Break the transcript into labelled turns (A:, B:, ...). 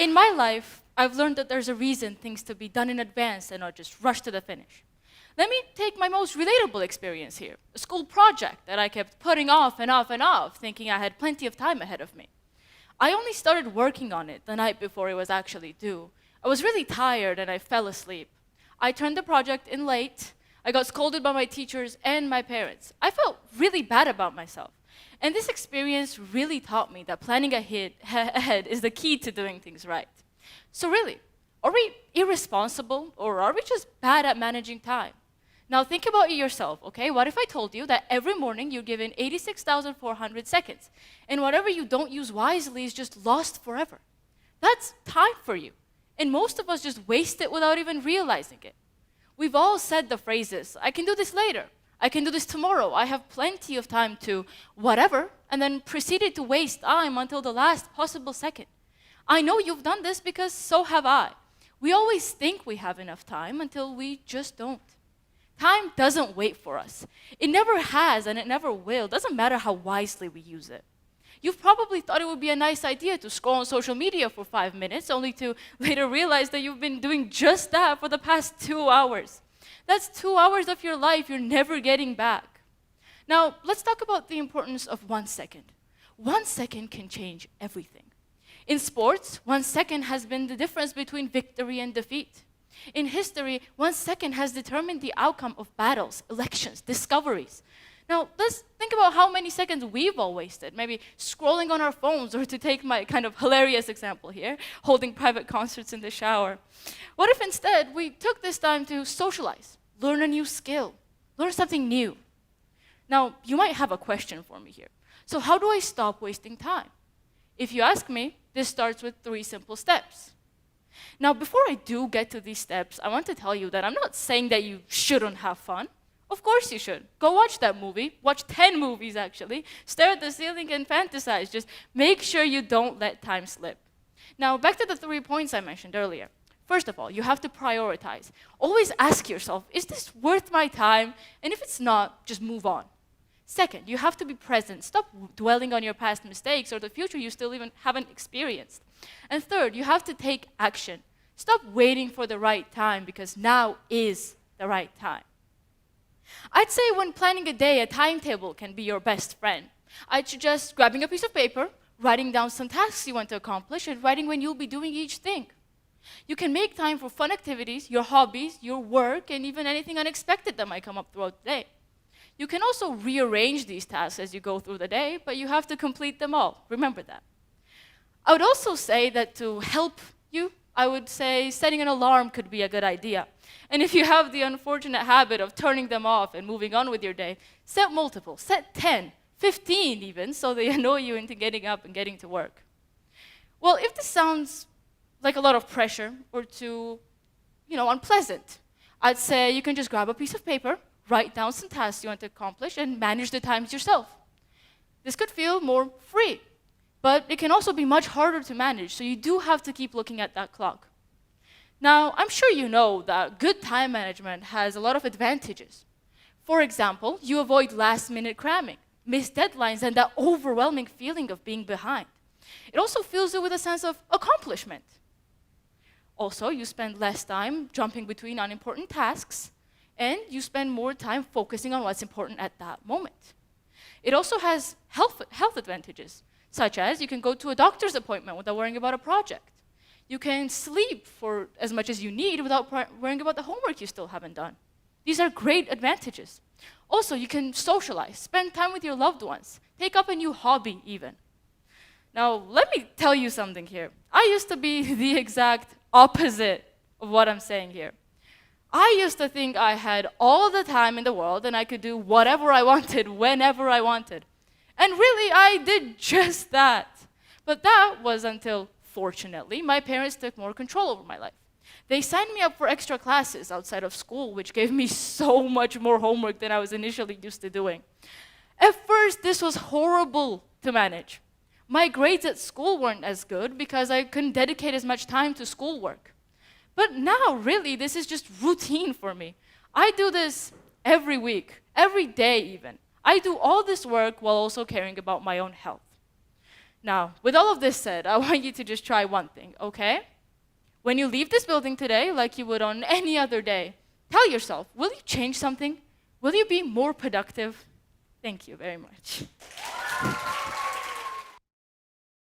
A: In my life, I've learned that there's a reason things to be done in advance and not just rushed to the finish. Let me take my most relatable experience here, a school project that I kept putting off and off and off, thinking I had plenty of time ahead of me. I only started working on it the night before it was actually due. I was really tired and I fell asleep. I turned the project in late. I got scolded by my teachers and my parents. I felt really bad about myself. And this experience really taught me that planning ahead is the key to doing things right. So really, are we irresponsible or are we just bad at managing time? Now think about it yourself, okay? What if I told you that every morning you're given 86,400 seconds, and whatever you don't use wisely is just lost forever? That's time for you. And most of us just waste it without even realizing it. We've all said the phrases, I can do this later, I can do this tomorrow, I have plenty of time to whatever, and then proceeded to waste time until the last possible second. I know you've done this because so have I. We always think we have enough time until we just don't. Time doesn't wait for us. It never has and it never will. Doesn't matter how wisely we use it. You've probably thought it would be a nice idea to scroll on social media for 5 minutes, only to later realize that you've been doing just that for the past 2 hours. That's 2 hours of your life you're never getting back. Now, let's talk about the importance of 1 second. 1 second can change everything. In sports, 1 second has been the difference between victory and defeat. In history, 1 second has determined the outcome of battles, elections, discoveries. Now, let's think about how many seconds we've all wasted, maybe scrolling on our phones, or to take my kind of hilarious example here, holding private concerts in the shower. What if instead we took this time to socialize, learn a new skill, learn something new? Now, you might have a question for me here. So how do I stop wasting time? If you ask me, this starts with 3 simple steps. Now, before I do get to these steps, I want to tell you that I'm not saying that you shouldn't have fun. Of course you should. Go watch that movie. Watch 10 movies, actually. Stare at the ceiling and fantasize. Just make sure you don't let time slip. Now, back to the 3 points I mentioned earlier. First of all, you have to prioritize. Always ask yourself, is this worth my time? And if it's not, just move on. Second, you have to be present. Stop dwelling on your past mistakes or the future you still even haven't experienced. And third, you have to take action. Stop waiting for the right time, because now is the right time. I'd say when planning a day, a timetable can be your best friend. I'd suggest grabbing a piece of paper, writing down some tasks you want to accomplish, and writing when you'll be doing each thing. You can make time for fun activities, your hobbies, your work, and even anything unexpected that might come up throughout the day. You can also rearrange these tasks as you go through the day, but you have to complete them all. Remember that. I would also say that to help you, I would say setting an alarm could be a good idea. And if you have the unfortunate habit of turning them off and moving on with your day, set multiple, set 10, 15 even, so they annoy you into getting up and getting to work. Well, if this sounds like a lot of pressure or too, unpleasant, I'd say you can just grab a piece of paper, write down some tasks you want to accomplish, and manage the times yourself. This could feel more free, but it can also be much harder to manage, so you do have to keep looking at that clock. Now, I'm sure you know that good time management has a lot of advantages. For example, you avoid last-minute cramming, missed deadlines, and that overwhelming feeling of being behind. It also fills you with a sense of accomplishment. Also, you spend less time jumping between unimportant tasks, and you spend more time focusing on what's important at that moment. It also has health advantages, such as you can go to a doctor's appointment without worrying about a project. You can sleep for as much as you need without worrying about the homework you still haven't done. These are great advantages. Also, you can socialize, spend time with your loved ones, take up a new hobby even. Now, let me tell you something here. I used to be the exact opposite of what I'm saying here. I used to think I had all the time in the world and I could do whatever I wanted, whenever I wanted. And really, I did just that. But that was until, fortunately, my parents took more control over my life. They signed me up for extra classes outside of school, which gave me so much more homework than I was initially used to doing. At first, this was horrible to manage. My grades at school weren't as good because I couldn't dedicate as much time to schoolwork. But now, really, this is just routine for me. I do this every week, every day even. I do all this work while also caring about my own health. Now, with all of this said, I want you to just try one thing, okay? When you leave this building today, like you would on any other day, tell yourself, will you change something? Will you be more productive? Thank you very much.